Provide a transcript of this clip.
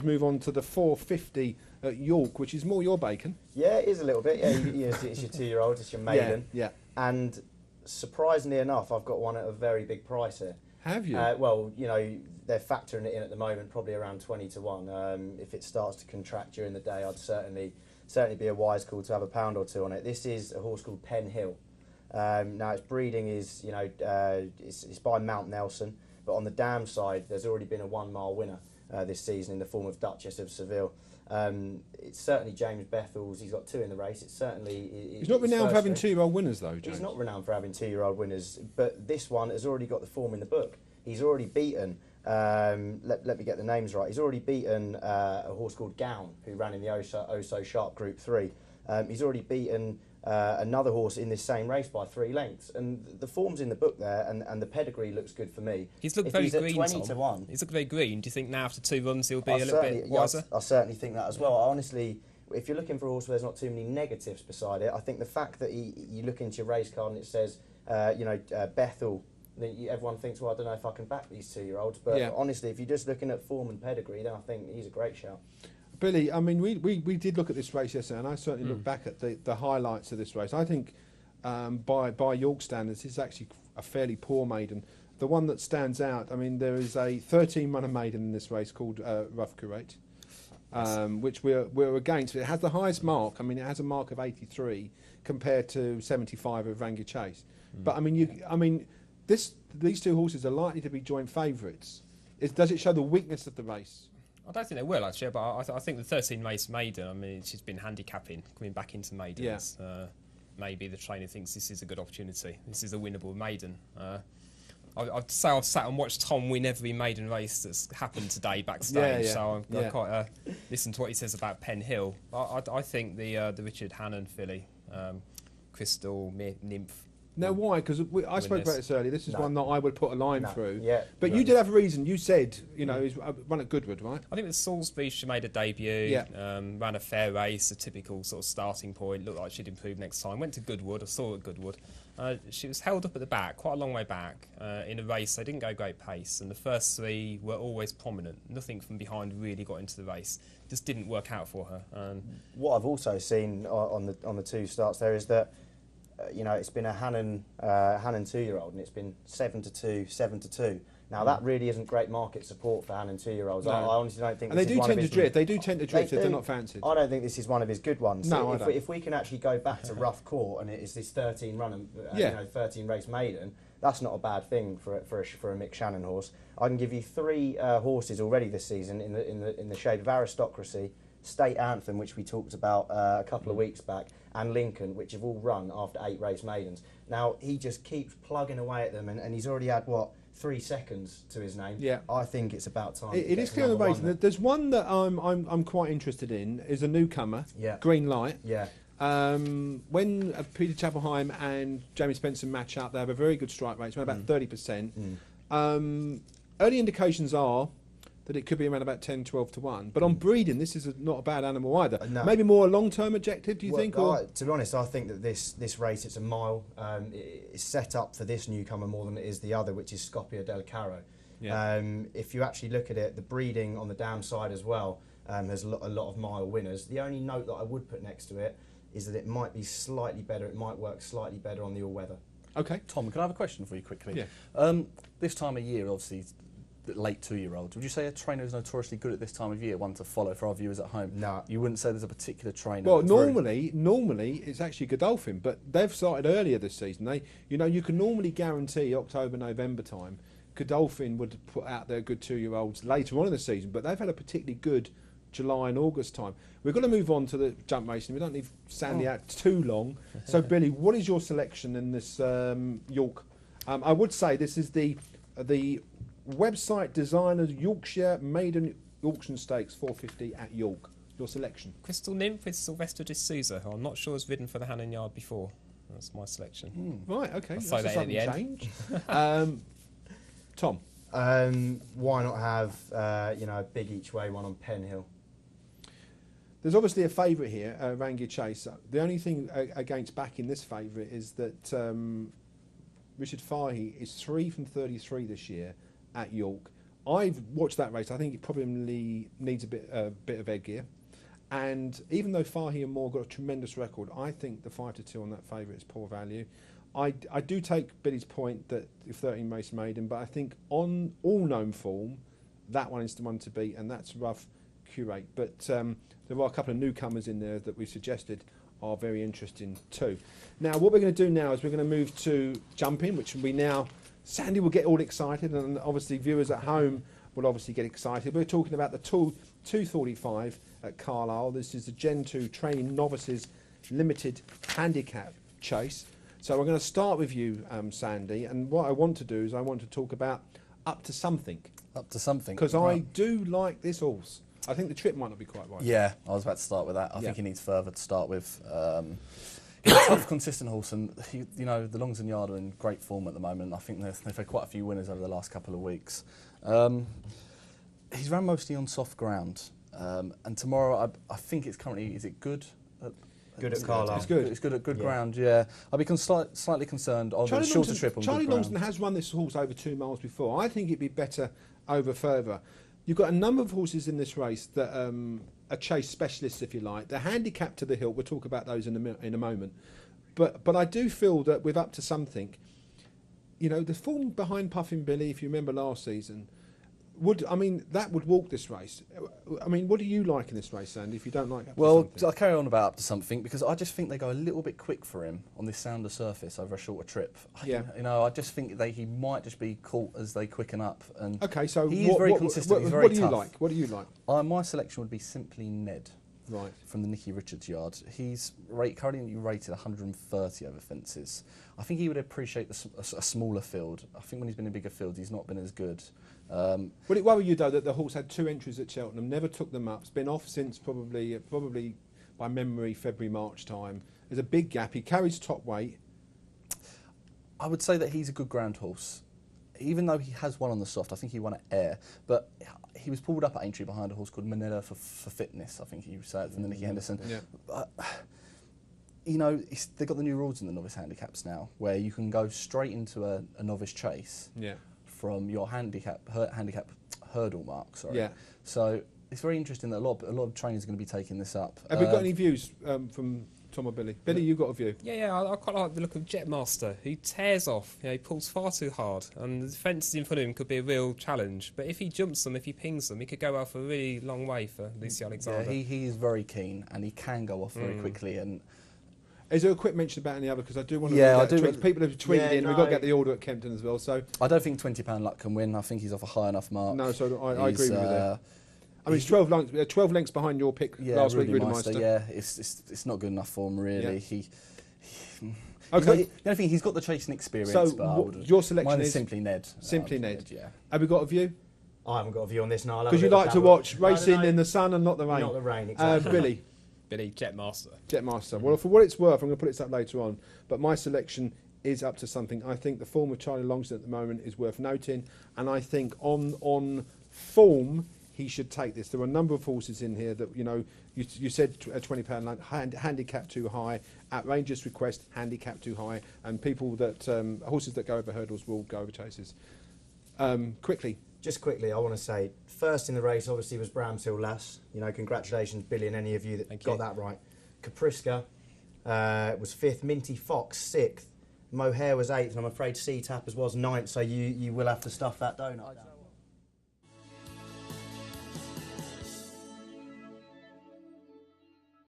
Move on to the 450 at York, which is more your bacon. Yeah, it is a little bit. Yeah, it's your 2-year-old, it's your maiden. Yeah. And surprisingly enough, I've got one at a very big price here. Have you? Well, you know, they're factoring it in at the moment, probably around 20 to 1. If it starts to contract during the day, I'd certainly be a wise call to have a pound or two on it. This is a horse called Pen Hill. Now, its breeding is, you know, it's by Mount Nelson, but on the dam side, there's already been a 1 mile winner this season in the form of Duchess of Seville. It's certainly James Bethel's. He's got 2 in the race. It's certainly. He's not renowned for having 2-year-old winners, though, James. He's not renowned for having 2-year-old winners, but this one has already got the form in the book. He's already beaten. Let me get the names right. He's already beaten a horse called Gown, who ran in the Oh So Sharp Group 3. He's already beaten another horse in this same race by 3 lengths, and the form's in the book there, and the pedigree looks good for me. He's looked very green, 20 to 1. He's looked very green. Do you think now after 2 runs he'll be a little bit wiser? I certainly think that as well. Honestly, if you're looking for a horse where there's not too many negatives beside it, I think the fact that you look into your race card and it says, Bethel, everyone thinks, well, I don't know if I can back these 2-year-olds, but honestly, if you're just looking at form and pedigree, then I think he's a great shout. Billy, I mean, we did look at this race yesterday, and I certainly look back at the highlights of this race. I think by York standards, it's actually a fairly poor maiden. The one that stands out, I mean, there is a 13-runner maiden in this race called Rough Curate, which we're against. It has the highest mark. I mean, it has a mark of 83 compared to 75 of Rangir Chase. But I mean, these 2 horses are likely to be joint favourites. Does it show the weakness of the race? I don't think they will, actually, but I think the 13 race maiden, I mean, she's been handicapping, coming back into maidens. Maybe the trainer thinks this is a good opportunity. This is a winnable maiden. I'd say I've sat and watched Tom win every maiden race that's happened today backstage, so I've quite listened to what he says about Pen Hill. I think the Richard Hannon filly, Crystal Nymph. No, why? Because I spoke about this earlier. This is one that I would put a line through. Yeah, but you did have a reason. You said, you know, he's run at Goodwood, right? I think with Salisbury, she made a debut, ran a fair race, a typical sort of starting point. Looked like she'd improve next time. Went to Goodwood. I saw her at Goodwood. She was held up at the back, quite a long way back, in a race. They didn't go great pace, and the first 3 were always prominent. Nothing from behind really got into the race. Just didn't work out for her. What I've also seen on the 2 starts there is that, you know, it's been a Hannon 2-year-old, and it's been 7 to 2, 7 to 2. Now that really isn't great market support for Hannon 2-year-olds. No. I honestly don't think. And they do tend to drift. They do tend to drift if they're not fancied. I don't think this is one of his good ones. No, if we can actually go back to Rough Court and it is this 13 run, 13 race maiden, that's not a bad thing for a Mick Shannon horse. I can give you 3 horses already this season in the shape of Aristocracy, State Anthem, which we talked about a couple of weeks back, and Lincoln, which have all run after 8 race maidens. Now, he just keeps plugging away at them, and he's already had, 3 seconds to his name. Yeah. I think it's about time. It is clear on the race. There's one that I'm quite interested in, is a newcomer, Green Light. Yeah. When Peter Chapelheim and Jamie Spencer match up, they have a very good strike rate, about 30%. Early indications are that it could be around about 10, 12 to 1. But on breeding, this is not a bad animal either. No. Maybe more a long-term objective, do you think? To be honest, I think that this race, it's a mile. It's set up for this newcomer more than it is the other, which is Scoppia del Caro. Yeah. If you actually look at it, the breeding on the dam side as well has a lot of mile winners. The only note that I would put next to it is that it might be slightly better. It might work slightly better on the all-weather. Okay. Tom, can I have a question for you quickly? Yeah. This time of year, obviously, late 2-year-olds. Would you say a trainer is notoriously good at this time of year, one to follow for our viewers at home? No. You wouldn't say there's a particular trainer? Well, normally it's actually Godolphin, but they've started earlier this season. You can normally guarantee October, November time, Godolphin would put out their good 2-year-olds later on in the season, but they've had a particularly good July and August time. We've got to move on to the jump racing. We don't leave Sandy out too long. So, Billy, what is your selection in this York? I would say this is the website designer's Yorkshire Maiden Auction Stakes 450 at York. Your selection? Crystal Nymph with Sylvester de Souza, who I'm not sure has ridden for the Hannon Yard before. That's my selection. Right, okay. I'll say that at the end. Change. Tom? Why not have a big each way one on Pen Hill? There's obviously a favourite here, Rangir Chase. The only thing against backing this favourite is that Richard Fahey is 3 from 33 this year at York. I've watched that race. I think it probably needs a bit of egg gear. And even though Fahy and Moore got a tremendous record, I think the 5-2 on that favourite is poor value. I do take Billy's point that if 13 race maiden, but I think on all known form, that one is the one to beat, and that's Rough Curate. But there are a couple of newcomers in there that we suggested are very interesting too. Now, what we're going to do now is we're going to move to jumping, which we now, Sandy will get all excited, and obviously viewers at home will obviously get excited. We're talking about the 245 at Carlisle. This is the Gen 2 Training Novices Limited Handicap Chase. So we're going to start with you, Sandy, and what I want to do is I want to talk about Up to Something. Up to Something. Because I do like this horse. I think the trip might not be quite right. Yeah, I was about to start with that. I think he needs further to start with. He's a tough, consistent horse, and the Longs and Yard are in great form at the moment. I think they've had quite a few winners over the last couple of weeks. He's ran mostly on soft ground, and tomorrow I think it's currently, is it good? Good at Carlisle. It's good. It's good at good ground, yeah. I'll be slightly concerned on the shorter trip on Charlie good ground. Longston has run this horse over 2 miles before. I think it'd be better over further. You've got a number of horses in this race that are chase specialists, if you like. They're handicapped to the hilt. We'll talk about those in a moment. But I do feel that with Up to Something, the form behind Puffin Billy, if you remember last season, that would walk this race. What do you like in this race, Sandy, if you don't like Up to Something? I'll carry on about Up to Something because I just think they go a little bit quick for him on this sounder surface over a shorter trip. Yeah. I just think he might just be caught as they quicken up. And okay, so he's very consistent. He's very tough. What do you like? My selection would be Simply Ned. Right. From the Nicky Richards yard. He's currently rated 130 over fences. I think he would appreciate a smaller field. I think when he's been in bigger fields, he's not been as good. Would it worry you, though, that the horse had 2 entries at Cheltenham, never took them up, it's been off since probably by memory February, March time. There's a big gap. He carries top weight. I would say that he's a good ground horse. Even though he has won on the soft, I think he won at Ayr, but he was pulled up at Aintree behind a horse called Manila for Fitness, I think he said, from the Nicky Henderson. Yeah. They've got the new rules in the novice handicaps now, where you can go straight into a novice chase from your handicap hurdle mark. Sorry. Yeah. So it's very interesting that a lot of trainers are going to be taking this up. Have we got any views from Tom or Billy? Billy, you've got a view. Yeah, I quite like the look of Jetmaster, who tears off. He pulls far too hard, and the fences in front of him could be a real challenge. But if he jumps them, if he pings them, he could go off a really long way for Lucy Alexander. Yeah, he is very keen, and he can go off very quickly. And is there a quick mention about any other? Because I do want to. Yeah, I do. People have tweeted in. We've got to get the order at Kempton as well. So I don't think £20 Luck can win. I think he's off a high enough mark. No, so I agree with you there. It's 12 lengths behind your pick last week, Rudemeister. Yeah, it's not good enough for him, really. Yeah. Okay. The only thing, he's got the chasing experience. So but your selection is Simply Ned. Simply Ned. Yeah. Have we got a view? I haven't got a view on this now. Because you like to watch racing in the sun and not the rain. Not the rain, exactly. Billy, Jetmaster. Jetmaster. Well, for what it's worth, I'm going to put this up later on, but my selection is Up to Something. I think the form of Charlie Longston at the moment is worth noting, and I think on form, he should take this. There are a number of horses in here that, you said a £20 handicap too high, at Rangers' request, handicap too high, and people that, horses that go over hurdles will go over chases. Just quickly, I want to say, first in the race obviously was Bramshill Lass. Congratulations, Billy, and any of you that got that right. Capriska was 5th, Minty Fox 6th, Mohair was 8th, and I'm afraid C-Tappers was 9th, so you will have to stuff that donut down.